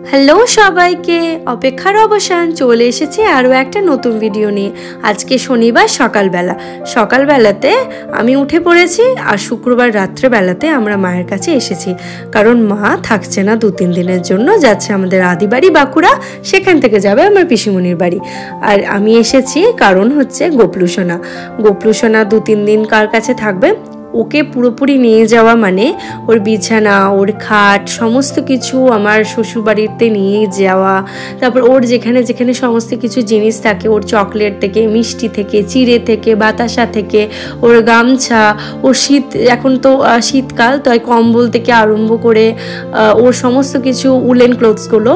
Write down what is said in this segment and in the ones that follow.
Hello সবাইকে, অপেক্ষার অবসান চলে এসেছে আরও একটা নতুন ভিডিও নিয়ে। আজকে শনিবার সকালবেলাতে আমি উঠে পড়েছি, আর শুক্রবার রাত্রেবেলাতে আমরা মায়ের কাছে এসেছি, কারণ মা থাকছে না 2-3 দিনের জন্য, যাচ্ছে আমাদের আদিবাড়ি বাঁকুড়া, সেখান থেকে যাবে আমার পিসিমণির বাড়ি। আর আমি এসেছি কারণ হচ্ছে গোপলুসোনা 2-3 দিন কার কাছে থাকবে। ওকে পুরোপুরি নিয়ে যাওয়া মানে ওর বিছানা, ওর খাট, সমস্ত কিছু আমার শ্বশুরবাড়িতে নিয়ে যাওয়া। তারপর ওর যেখানে যেখানে সমস্ত কিছু জিনিস থাকে, ওর চকলেট থেকে, মিষ্টি থেকে, চিড়ে থেকে, বাতাসা থেকে, ওর গামছা, ওর এখন তো শীতকাল, তাই কম্বল থেকে আরম্ভ করে ওর সমস্ত কিছু উলেন ক্লোথসগুলো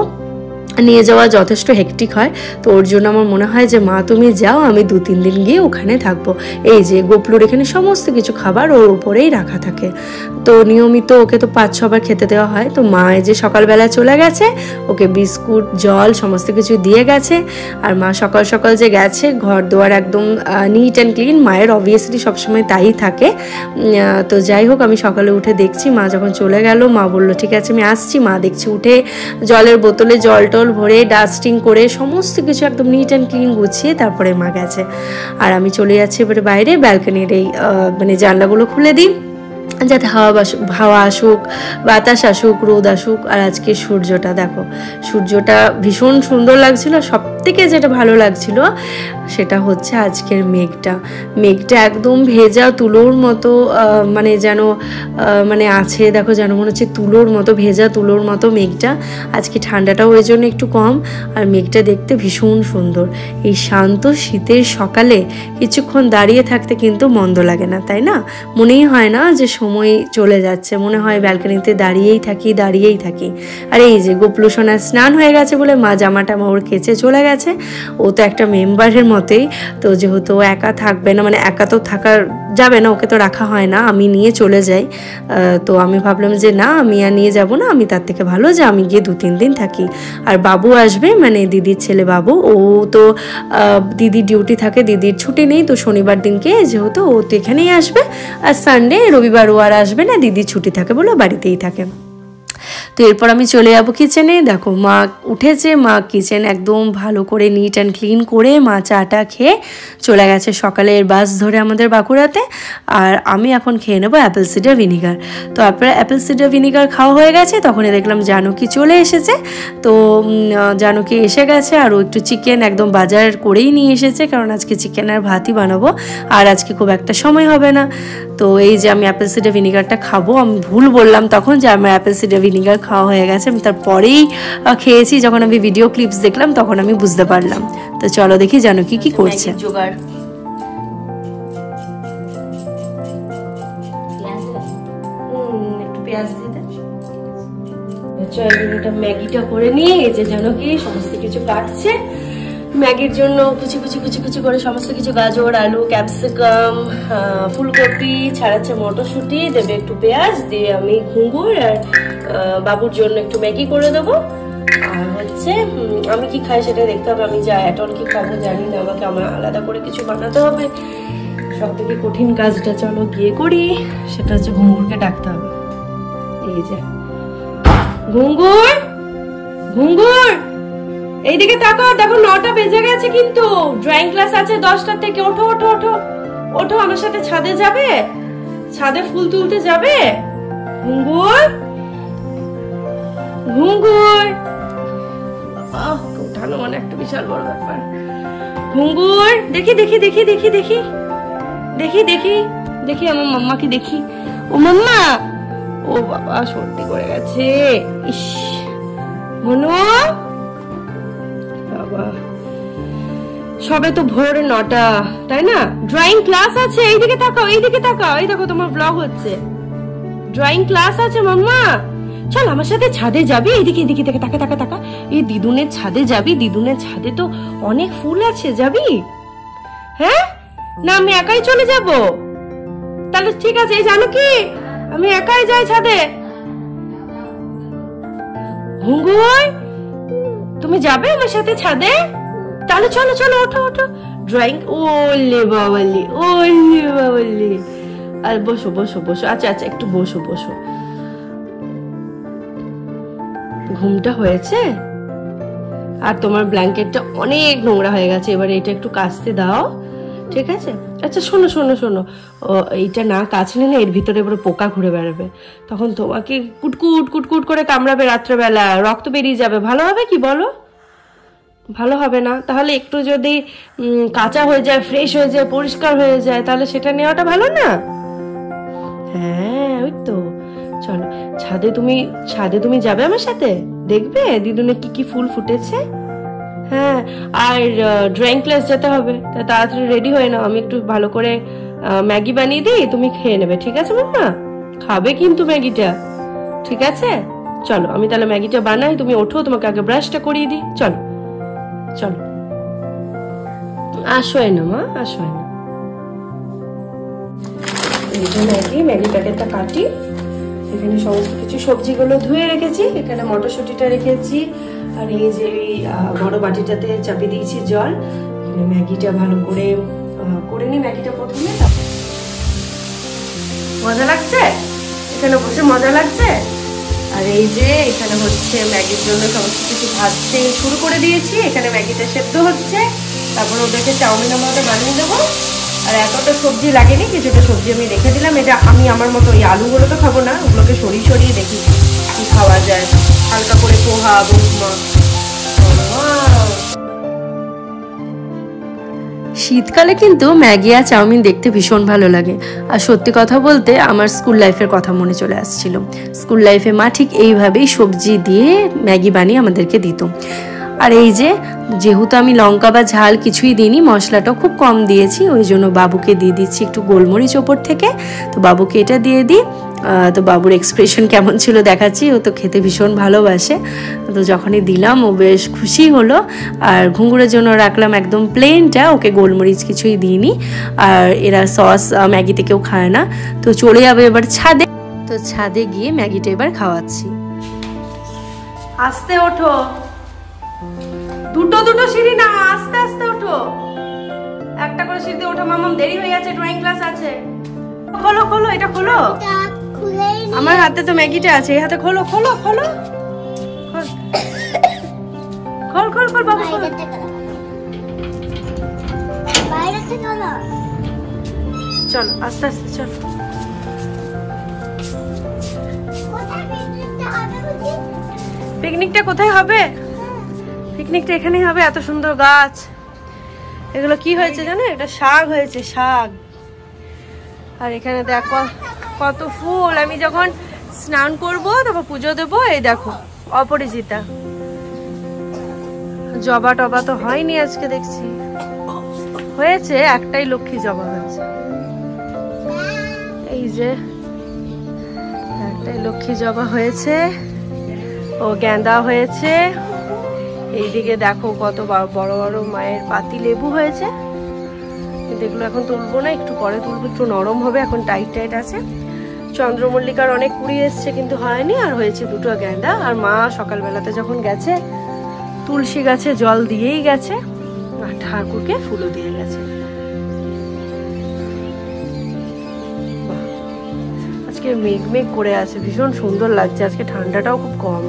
নিয়ে যাওয়া যথেষ্ট হেক্টিক হয়। তো ওর জন্য আমার মনে হয় যে মা তুমি যাও, আমি 2-3 দিন গিয়ে ওখানে থাকবো। এই যে গোপলুর এখানে সমস্ত কিছু খাবার ওর উপরেই রাখা থাকে, তো নিয়মিত ওকে তো 5-6 বার খেতে দেওয়া হয়। তো মা যে সকালবেলা চলে গেছে, ওকে বিস্কুট, জল সমস্ত কিছু দিয়ে গেছে। আর মা সকাল সকাল যে গেছে, ঘর দুয়ার একদম নিট অ্যান্ড ক্লিন। মায়ের অবভিয়াসলি সবসময় তাই থাকে। তো যাই হোক, আমি সকালে উঠে দেখছি মা যখন চলে গেল, মা বললো ঠিক আছে আমি আসছি। মা দেখছি উঠে জলের বোতলে জল ভরে ডাস্টিং করে সমস্ত কিছু একদম নিট অ্যান্ড ক্লিন গুছিয়ে তারপরে মা গেছে। আর আমি চলে যাচ্ছি এবারে বাইরে, ব্যালকনির এই মানে জানলাগুলো খুলে দিই যাতে হাওয়া আসুক, বাতাস আসুক, রোদ আসুক। আর আজকে সূর্যটা দেখো, সূর্যটা ভীষণ সুন্দর লাগছিল। সব থেকে যেটা ভালো লাগছিল সেটা হচ্ছে আজকের মেঘটা একদম ভেজা তুলোর মতো, মানে যেন মানে আছে, দেখো যেন মনে হচ্ছে তুলোর মতো, ভেজা তুলোর মতো মেঘটা। আজকে ঠান্ডাটাও ওই জন্য একটু কম, আর মেঘটা দেখতে ভীষণ সুন্দর। এই শান্ত শীতের সকালে কিছুক্ষণ দাঁড়িয়ে থাকতে কিন্তু মন্দ লাগে না, তাই না? মনেই হয় না যে সময় চলে যাচ্ছে, মনে হয় ব্যালকনিতে দাঁড়িয়েই থাকি। আর এই যে গোপলুসোনার স্নান হয়ে গেছে বলে মা জামাটা ওর কেচে চলে গেছে। ও তো একটা মেম্বারের মতোই, তো যেহেতু ও একা থাকবে না, মানে একা তো থাকা যাবে না, ওকে তো রাখা হয় না, আমি নিয়ে চলে যাই। তো আমি ভাবলাম যে না, আমি আর নিয়ে যাব না, আমি তার থেকে ভালো যে আমি গিয়ে 2-3 দিন থাকি। আর বাবু আসবে, মানে দিদির ছেলে বাবু, ও তো দিদির ডিউটি থাকে, দিদির ছুটি নেই, তো শনিবার দিনকে যেহেতু ও তো এখানেই আসবে। আর সানডে, রবিবার ও আর আসবে না, দিদির ছুটি থাকে বলে বাড়িতেই থাকে। তো এরপর আমি চলে যাবো কিচেনে। দেখো মা উঠেছে, মা কিচেন একদম ভালো করে নিট অ্যান্ড ক্লিন করে মা চাটা খেয়ে চলে গেছে সকালের বাস ধরে আমাদের বাঁকুড়াতে। আর আমি এখন খেয়ে নেবো অ্যাপেল সিডার ভিনিগার। তো অ্যাপেল সিডার ভিনিগার খাওয়া হয়ে গেছে, তখনই দেখলাম জানকী চলে এসেছে। তো জানকী এসে গেছে, আর ও একটু চিকেন একদম বাজার করেই নিয়ে এসেছে, কারণ আজকে চিকেন আর ভাতই বানাবো, আর আজকে খুব একটা সময় হবে না। তো এই যে আমি অ্যাপেল সিডার ভিনিগারটা খাবো। আমি ভুল বললাম তখন যে আমার অ্যাপেল সিডার ভিনিগার খাওয়া হয়ে গেছে, আমি তারপরেই খেয়েছি। যখন আমি ভিডিও ক্লিপস দেখলাম তখন আমি বুঝতে পারলাম। তো চলো দেখি জানকী কি করছে। জোগাড় একটু পেঁয়াজ দিয়ে দে। এটা ম্যাগিটা করে নিয়ে এই যে জানকী সমস্ত কিছু কাটছে ম্যাগির জন্য, কুচি কুচি কুচি কুচি করে সমস্ত কিছু, গাজর, আলু, ক্যাপসিকাম, ফুলকপি, ছাড়াচ্ছে মটরশুঁটি, দেবে একটু পেঁয়াজ দিয়ে। আমি ঘুঙ্গুর আর বাবুর জন্য একটু ম্যাগি করে দেবো। আর হচ্ছে আমি কি খাই সেটা দেখতে হবে, আমি যা অ্যাটল কি খাবো জানি না, আমার আলাদা করে কিছু বানাতে হবে। সব থেকে কঠিন কাজটা চলো গিয়ে করি, সেটা হচ্ছে ঘুঙ্গুরকে ডাকতে হবে। এই যে ঘুঙ্গুর, এইদিকে তাকাও, দেখো 9টা বেজে গেছে, কিন্তু ড্রয়িং ক্লাস আছে 10টা থেকে। ওঠো ওঠো ওঠো ওঠো, আমার সাথে ছাদে যাবে, ছাদে ফুল তুলতে যাবে। ঘুঙ্গুর ওঠানো মানে একটা বিশাল বড় ব্যাপার। ঘুঙ্গুর দেখি আমার মাম্মাকে দেখি। ও মাম্মা, ও বাবা সর্দি করে গেছে। ইস মনু, সবে তো ভোর 9টা, তাই না? ড্রয়িং ক্লাস আছে, এইদিকে তাকাও, এই দেখো তোমার ব্লগ হচ্ছে। ড্রয়িং ক্লাস আছে মাম্মা, চল আমার সাথে ছাদে যাবি। এইদিকে থেকে তাকা, এই দিদুনের ছাদে যাবি? দিদুনের ছাদে তো অনেক ফুল আছে, যাবি? হ্যাঁ না আমি একাই চলে যাব? তাহলে ঠিক আছে, এই জানো কি আমি একাই যাই ছাদে। ঘুঙ্গুর তুমি যাবে আমার সাথে ছাদে? তাহলে চলো ওঠো। ড্রয়িং, ওলে বাবালি। আর বসো। আচ্ছা একটু বসো। ঘুমটা হয়েছে? আর তোমার ব্ল্যাঙ্কেটটা অনেক নোংরা হয়ে গেছে, এবারে এটা একটু কাচতে দাও, ঠিক আছে? আচ্ছা শোনো শোনো শোনো, এইটা না কাচলে না এর ভিতরে এবারে পোকা ঘুরে বেড়াবে, তখন তোমাকে কুটকুট কুটকুট করে কামড়াবে রাত্রেবেলা, রক্ত বেরিয়ে যাবে, ভালো হবে কি বলো? ভালো হবে না। তাহলে একটু যদি কাঁচা হয়ে যায়, ফ্রেশ হয়ে যায়, পরিষ্কার হয়ে যায়, তাহলে সেটা নেওয়াটা ভালো না? হ্যাঁ ওই তো। চলো ছাদে তুমি যাবে আমার সাথে, দেখবে দিদুনের কি কি ফুল ফুটেছে। হ্যাঁ, আর ড্রয়িং ক্লাস যেতে হবে, তাড়াতাড়ি রেডি হয়ে নাও, আমি একটু ভালো করে ম্যাগি বানিয়ে দিই, তুমি খেয়ে নেবে, ঠিক আছে মাম্মা? খাবে কিন্তু ম্যাগিটা, ঠিক আছে? চলো আমি তাহলে ম্যাগিটা বানাই, তুমি ওঠো, তোমাকে আগে ব্রাশটা করিয়ে দিই। চলো চলো, আসো না মা, আসো না। এই যে ম্যাগি প্যাকেটটা কাটি, এখানে সমস্ত কিছু সবজিগুলো ধুয়ে রেখেছি, এখানে মটরশুঁটিটা রেখেছি, আর এই যে বড় বাটিটাতে চাপিয়ে দিয়েছি জল, এখানে ম্যাগিটা ভালো করে নি ম্যাগিটা প্রথমে। মজা লাগছে এখানে বসে, মজা লাগছে। আর এই যে এখানে হচ্ছে ম্যাগির জন্য সমস্ত কিছু ভাজতে শুরু করে দিয়েছি, এখানে ম্যাগিটা সেদ্ধ হচ্ছে, তারপর ওদেরকে চাউমিনের মতো বানিয়ে দেবো। আর এতটা সবজি লাগেনি, কিছুটা সবজি আমি রেখে দিলাম, এটা আমি আমার মতো, ওই আলুগুলো তো খাবো না, ওগুলোকে সরিয়ে সরিয়ে দেখি কি খাওয়া যায়, হালকা করে পোহা বা উপমা। শীতকালে কিন্তু ম্যাগি আর চাউমিন দেখতে ভীষণ ভালো লাগে। আর সত্যি কথা বলতে আমার স্কুল লাইফের কথা মনে চলে আসছিল। স্কুল লাইফে মা ঠিক এইভাবেই সবজি দিয়ে ম্যাগি বানিয়ে আমাদেরকে দিত। আর এই যে যেহেতু আমি লঙ্কা বা ঝাল কিছুই দিইনি, মশলাটাও খুব কম দিয়েছি, ওই জন্য বাবুকে দিয়ে দিচ্ছি একটু গোলমরিচ ওপর থেকে। তো বাবুকে এটা দিয়ে দিই। তো বাবুর এক্সপ্রেশন কেমন ছিল দেখাচ্ছি, ও তো খেতে ভীষণ ভালোবাসে। তো যখনই দিলাম ও বেশ খুশি হলো। আর ঘুঙুরের জন্য রাখলাম একদম প্লেনটা, ওকে গোলমরিচ কিছুই দিইনি। আর এরা সস ম্যাগিতে কেউ খায় না। তো চলে যাবে এবার ছাদে, তো ছাদে গিয়ে ম্যাগিটা এবার খাওয়াচ্ছি। আস্তে ওঠো, দুটো দুটো সিঁড়ি না, আস্তে আস্তে ওঠো, একটা করে সিঁড়ি ওঠো মামাম, দেরি হয়ে যাচ্ছে, ড্রয়িং ক্লাস আছে। খোলো খোলো, এটা খোলো, আমার হাতে তো ম্যাগিটা আছে, এই হাতে খোলো খোলো খোলো, খোল খোল খোল বাবু, চলো আস্তে আস্তে চলো। পিকনিকটা কোথায় হবে? পিকনিকটা এখানেই হবে, এত সুন্দর গাছ। এগুলো কি হয়েছে জানো? এটা শাক হয়েছে, শাক। আর এখানে দেখো কত ফুল, আমি যখন স্নান করব তারপর পুজো দেবো, এই দেখো অপরিচিতা। জবা টবা তো হয়নি আজকে, দেখছি হয়েছে একটাই লক্ষ্মী জবা হয়েছে, এই যে একটাই লক্ষ্মী জবা হয়েছে, ও গেঁদা হয়েছে। এইদিকে দেখো কত বড় বড় মায়ের পাতি লেবু হয়েছে, এগুলো এখন তুলবো না, একটু পরে তুলবো, একটু নরম হবে, এখন টাইট টাইট আছে। চন্দ্রমল্লিকার অনেক কুড়ি এসছে কিন্তু হয়নি, আর হয়েছে দুটো গেঁদা। আর মা সকালবেলাতে যখন গেছে তুলসী গাছে জল দিয়েই গেছে, আর ঠাকুরকে ফুলও দিয়ে গেছে। আজকে মেঘ মেঘ করে আছে, ভীষণ সুন্দর লাগছে আজকে, ঠান্ডাটাও খুব কম।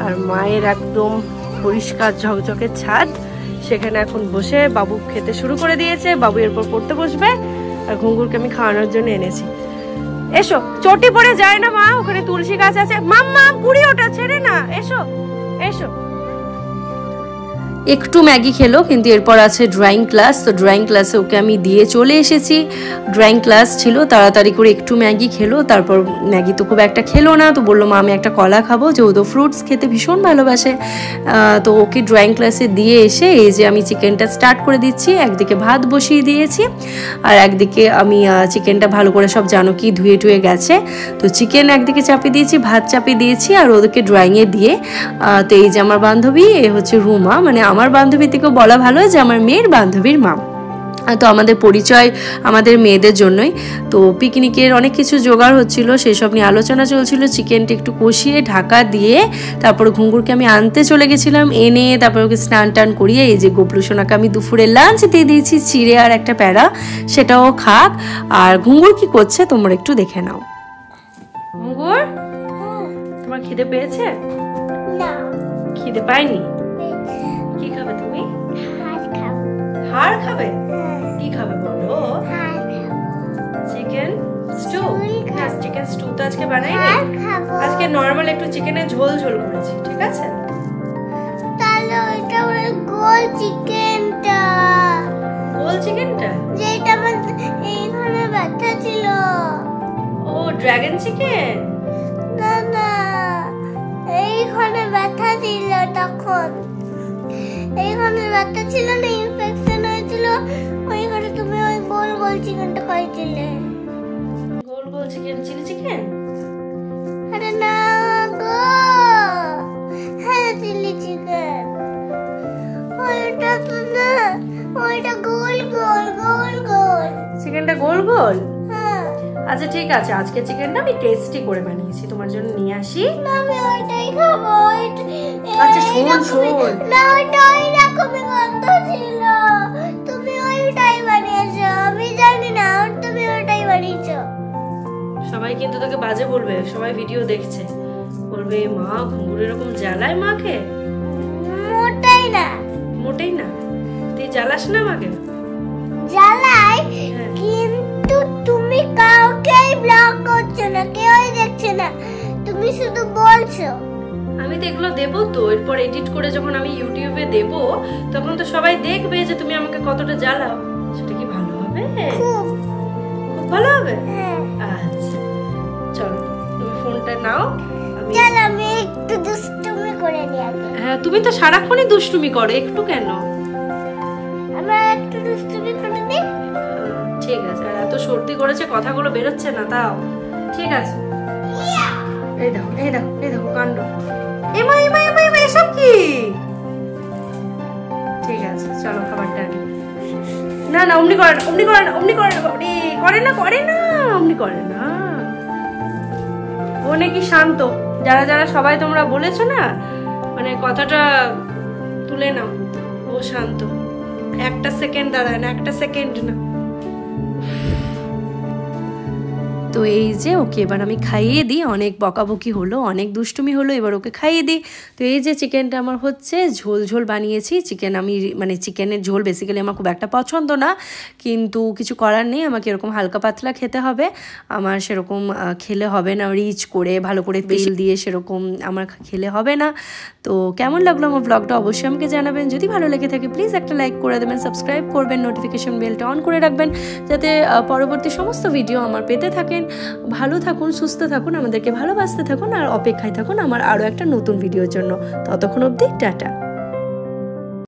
আর মায়ের একদম পরিষ্কার ঝকঝকে ছাদ, সেখানে এখন বসে বাবু খেতে শুরু করে দিয়েছে, বাবু এরপর পড়তে বসবে। আর ঘুঙুরকে আমি খাওয়ানোর জন্য এনেছি। এসো, চটি পড়ে যায় না মা, ওখানে তুলসী গাছ আছে, মাম্মা কুড়ি ওটা ছেড়ে না, এসো এসো। একটু ম্যাগি খেলো, কিন্তু এরপর আছে ড্রয়িং ক্লাস। তো ড্রয়িং ক্লাসে ওকে আমি দিয়ে চলে এসেছি, ড্রয়িং ক্লাস ছিল, তাড়াতাড়ি করে একটু ম্যাগি খেলো, তারপর ম্যাগি তো খুব একটা খেলো না, তো বললো মা আমি একটা কলা খাবো, যেহেতু ফ্রুটস খেতে ভীষণ ভালোবাসে। তো ওকে ড্রয়িং ক্লাসে দিয়ে এসে এই যে আমি চিকেনটা স্টার্ট করে দিচ্ছি, একদিকে ভাত বসিয়ে দিয়েছি, আর একদিকে আমি চিকেনটা ভালো করে সব জানো কি ধুয়ে টুয়ে গেছে, তো চিকেন একদিকে চাপিয়ে দিয়েছি, ভাত চাপিয়ে দিয়েছি, আর ওদেরকে ড্রয়িংয়ে দিয়ে। তো এই যে আমার বান্ধবী, এ হচ্ছে রুমা, মানে আমার বান্ধবী থেকেও বলা ভালো যে আমার মেয়ের বান্ধবীর মা। তো আমাদের পরিচয় আমাদের মেয়েদের জন্যই। তো পিকনিকের অনেক কিছু জোগাড় হচ্ছিল, সেসব নিয়ে আলোচনা চলছিল। চিকেনটা একটু কষিয়ে ঢাকা দিয়ে তারপর ঘুঙুরকে আমি আনতে চলে গেছিলাম, এনে তারপর ওকে স্নান টান করিয়ে এই যে গোপলু সোনাকে আমি দুপুরে লাঞ্চ দিয়ে দিয়েছি, চিড়ে আর একটা প্যারা, সেটাও খাক। আর ঘুঙুর কি করছে তোমরা একটু দেখে নাও। ঘুঙুর, তোমার খিদে পেয়েছে? খিদে পায়নি? কি খাবে তুমি? হাড় খাবে? কি খাবে বলো? Chicken stew. চিকেন স্টু তো আজকে বানাইনি, আজকে নরমাল একটু চিকেনের ঝোল ঝোল করেছি, ঠিক আছে? তাহলে ওইটা ওই গোল চিকেনটা, গোল চিকেনটা যেটা আমার এইখানে ব্যথা ছিল। ও ড্রাগন চিকেন? না না, এইখানে ব্যথা ছিল, তখন এইখানে ব্যথা ছিল না, ইনফেকশন হয়েছিল, ওইখানে তুমি ওই গোল গোল চিকেনটা খাইছিলে। গোল গোল চিকেন, চিলি চিকেন? আরে না গো, হ্যাঁ চিলি চিকেন। ওইটা তো না, ওইটা গোল গোল গোল গোল চিকেনটা গোল গোল? হ্যাঁ। আচ্ছা ঠিক আছে, আজকে চিকেনটা আমি টেস্টি করে বানিয়েছি, তোমার জন্য নিয়ে আসি। না আমি ওইটাই খাবো। আচ্ছা শোন শোন, না ওইটা ওই রকমই গন্ধ ছিল, তুমি ওইটাই বানিয়েছো, আমি জানি না, তুমি ওইটাই বানিয়েছো। সবাই কিন্তু তোকে বাজে বলবে, সবাই ভিডিও দেখছে, বলবে মা ঘুঙুর এরকম জ্বালায় মাকে। মোটেই না, মোটেই না। তুই জ্বালাস না মাকে? জ্বালাই, কিন্তু তুমি কাউকেই ব্লক করছো না, কেউই দেখছে না, তুমি শুধু বলছো। আমি তো এগুলো দেবো তো, এরপর এডিট করে যখন আমি ইউটিউবে দেবো তখন তো সবাই দেখবে যে তুমি আমাকে কতটা জ্বালাও। সেটা কি ভালো হবে? খুব খুব ভালো হবে। হ্যাঁ। আচ্ছা চলো তুমি ফোনটা নাও, আমি চল আমি একটু দুষ্টুমি করে নিই আগে। হ্যাঁ তুমি তো সারাক্ষণই দুষ্টুমি করো, একটু কেন? আমরা একটু দুষ্টুমি করে নিই। ঠিক আছে, আর এত সর্দি করেছে কথাগুলো বেরোচ্ছে না তাও। ঠিক আছে, এই দেখো এই দেখো এই দেখো কাণ্ড। এমা এমা এমা এমা এসব কি? ঠিক আছে চলো খাবারটা আনি। না না অমনি করে না, অমনি করে না, অমনি করে না, বাবারে করে না করে না, অমনি করে না। ও নাকি শান্ত, যারা যারা সবাই তোমরা বলেছো না, মানে কথাটা তুলে নাও, ও শান্ত, একটা সেকেন্ড দাঁড়ায় না, একটা সেকেন্ড না। তো এই যে ওকে এবার আমি খাইয়ে দিই, অনেক বকাবকি হলো, অনেক দুষ্টুমি হলো, এবার ওকে খাইয়ে দিই। তো এই যে চিকেনটা আমার হচ্ছে ঝোল ঝোল বানিয়েছি। চিকেন আমি মানে চিকেনের ঝোল বেসিক্যালি আমার খুব একটা পছন্দ না, কিন্তু কিছু করার নেই, আমাকে এরকম হালকা পাতলা খেতে হবে। আমার সেরকম খেলে হবে না, রিচ করে ভালো করে তেল দিয়ে সেরকম আমার খেলে হবে না। তো কেমন লাগলো আমার ব্লগটা অবশ্যই আমাকে জানাবেন। যদি ভালো লেগে থাকে প্লিজ একটা লাইক করে দেবেন, সাবস্ক্রাইব করবেন, নোটিফিকেশন বেলটা অন করে রাখবেন, যাতে পরবর্তী সমস্ত ভিডিও আমার পেতে থাকেন। ভালো থাকুন, সুস্থ থাকুন, আমাদেরকে ভালোবাসতে থাকুন, আর অপেক্ষায় থাকুন আমার আরও একটা নতুন ভিডিওর জন্য। ততক্ষণ অবধি টাটা।